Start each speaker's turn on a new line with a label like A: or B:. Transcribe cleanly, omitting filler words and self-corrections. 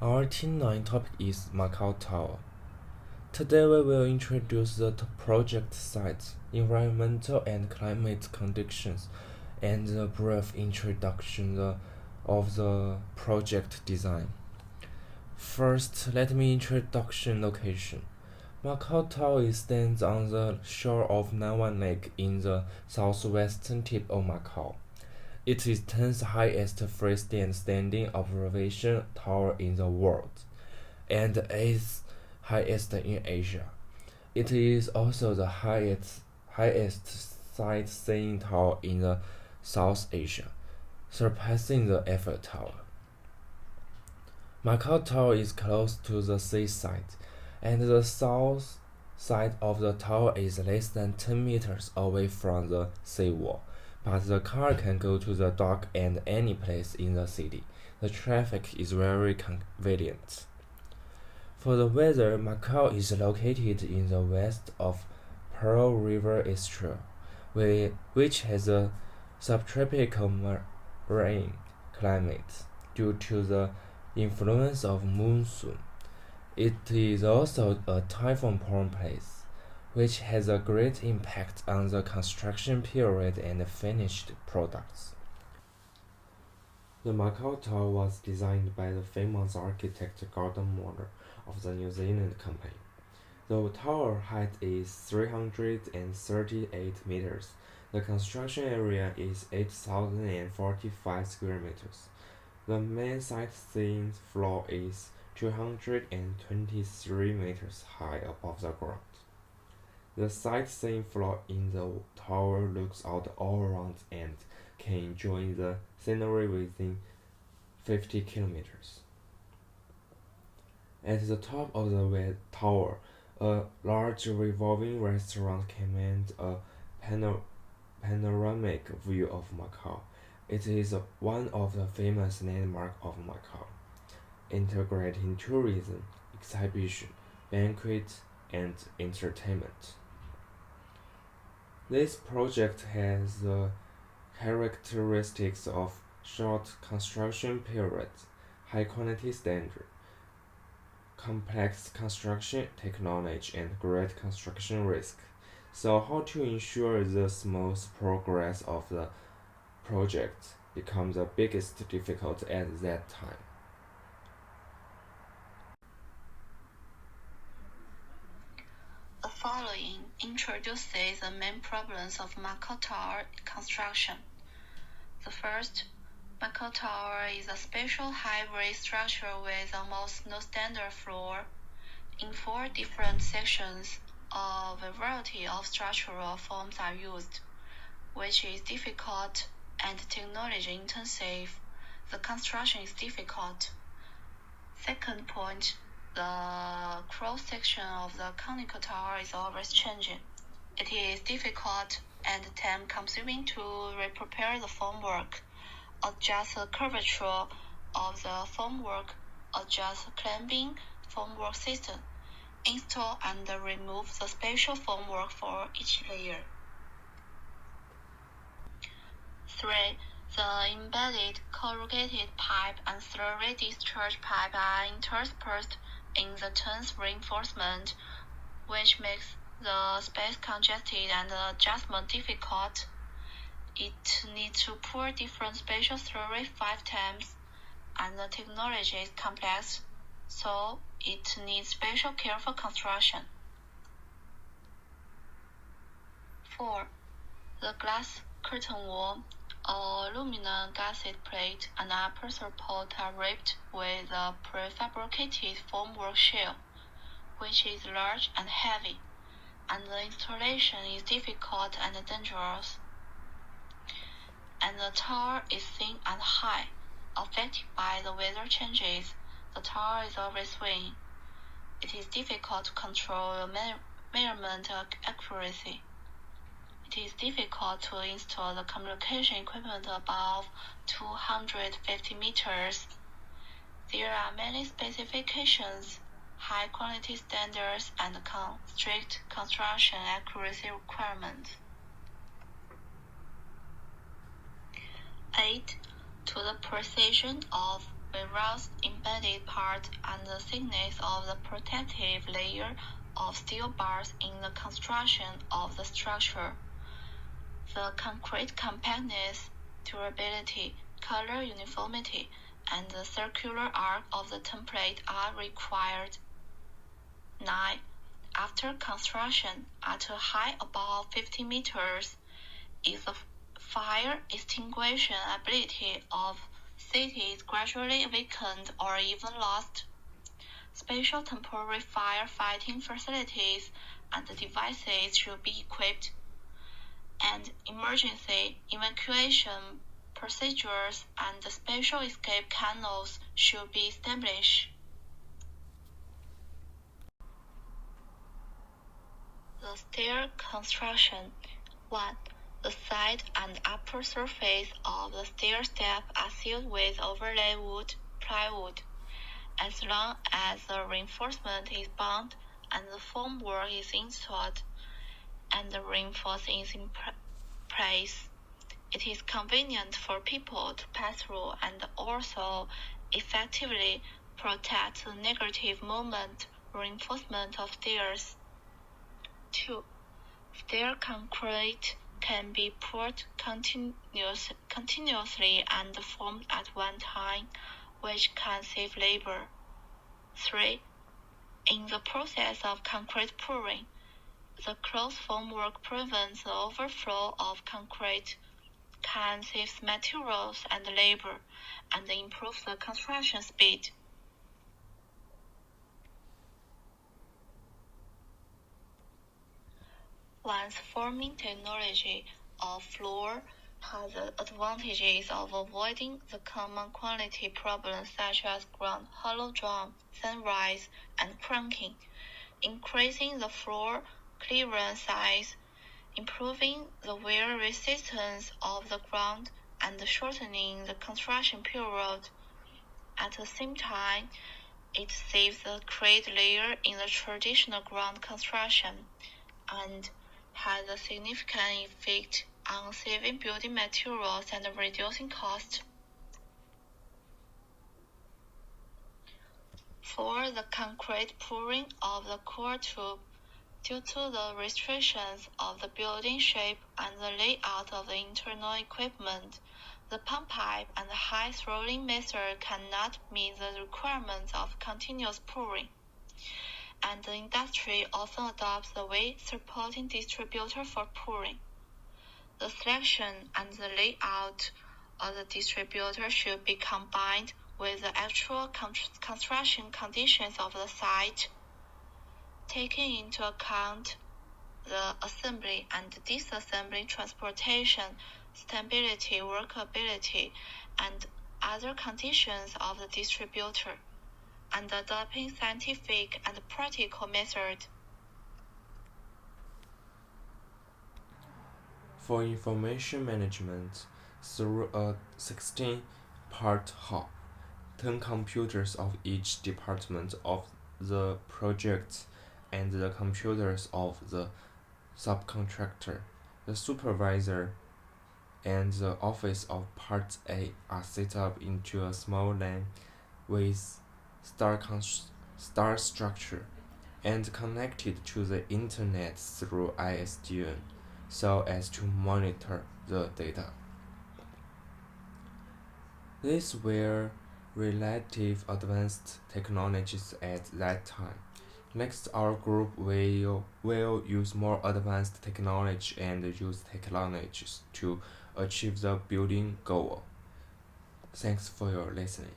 A: Our T9 topic is Macau Tower. Today we will introduce the project site, environmental and climate conditions, and a brief introduction of the project design. First, let me introduction location. Macau Tower stands on the shore of Nanwan Lake in the southwestern tip of Macau. It is 10th highest freestanding observation tower in the world, and 8th highest in Asia. It is also the highest sightseeing tower in the South Asia, surpassing the Eiffel Tower. Macau Tower is close to the seaside, and the south side of the tower is less than 10 meters away from the seawall, but the car can go to the dock and any place in the city. The traffic is very convenient. For the weather, Macau is located in the west of Pearl River estuary, which has a subtropical marine climate due to the influence of monsoon. It is also a typhoon-prone place, which has a great impact on the construction period and finished products. The Macau Tower was designed by the famous architect Gordon Moore of the New Zealand company. The tower height is 338 meters. The construction area is 8,045 square meters. The main sightseeing floor is 223 meters high above the ground. The sightseeing floor in the tower looks out all around and can enjoy the scenery within 50 kilometers. At the top of the tower, a large revolving restaurant commands a panoramic view of Macau. It is one of the famous landmarks of Macau, integrating tourism, exhibition, banquet, and entertainment. This project has the characteristics of short construction period, high quality standard, complex construction technology, and great construction risk. So how to ensure the smooth progress of the project becomes the biggest difficulty at that time.
B: The following introduces the main problems of Macau Tower construction. The first, Macau Tower is a special hybrid structure with almost no standard floor. In 4 different sections, a variety of structural forms are used, which is difficult and technology intensive. The construction is difficult. Second point, the cross-section of the conical tower is always changing. It is difficult and time-consuming to prepare the formwork, adjust the curvature of the formwork, adjust the clamping formwork system, install and remove the special formwork for each layer. 3. The embedded corrugated pipe and slurry discharge pipe are interspersed in the tense reinforcement, which makes the space congested and adjustment difficult. It needs to pour different special slurry 5 times, and the technology is complex, so it needs special care for construction. 4. The glass curtain wall, aluminum gasket plate, and upper support are ripped with a prefabricated formwork shell, which is large and heavy, and the installation is difficult and dangerous. And the tower is thin and high, affected by the weather changes. The tower is always swaying. It is difficult to control measurement accuracy. It is difficult to install the communication equipment above 250 meters. There are many specifications, high quality standards, and strict construction accuracy requirements. 8. To the precision of various embedded parts and the thickness of the protective layer of steel bars in the construction of the structure. The concrete compactness, durability, color uniformity, and the circular arc of the template are required. 9. After construction, at a height above 50 meters, is the fire extinguishing ability of cities gradually weakened or even lost. Special temporary firefighting facilities and devices should be equipped, and emergency evacuation procedures and special escape canals should be established. The stair construction. 1. The side and upper surface of the stair step are sealed with overlay wood plywood. As long as the reinforcement is bound and the formwork is installed and the reinforcing is in place, it is convenient for people to pass through and also effectively protect the negative moment reinforcement of stairs. 2. Stair concrete can be poured continuously and formed at one time, which can save labor. 3. In the process of concrete pouring, the closed formwork prevents the overflow of concrete, can save materials and labor, and improve the construction speed. Once forming technology of floor has the advantages of avoiding the common quality problems such as ground hollow drum, sunrise, and cracking, increasing the floor clearance size, improving the wear resistance of the ground, and shortening the construction period. At the same time, it saves the clay layer in the traditional ground construction and has a significant effect on saving building materials and reducing cost. For the concrete pouring of the core tube, due to the restrictions of the building shape and the layout of the internal equipment, the pump pipe and the high throttling method cannot meet the requirements of continuous pouring, and the industry also adopts the weight-supporting distributor for pouring. The selection and the layout of the distributor should be combined with the actual construction conditions of the site, taking into account the assembly and disassembly, transportation, stability, workability, and other conditions of the distributor, and adopting scientific and practical methods.
A: For information management, through a 16-part hub, 10 computers of each department of the project and the computers of the subcontractor, the supervisor, and the office of Part A are set up into a small LAN with star structure and connected to the internet through ISDN so as to monitor the data. These were relative advanced technologies at that time. Next, our group will use more advanced technology and use technologies to achieve the building goal. Thanks for your listening.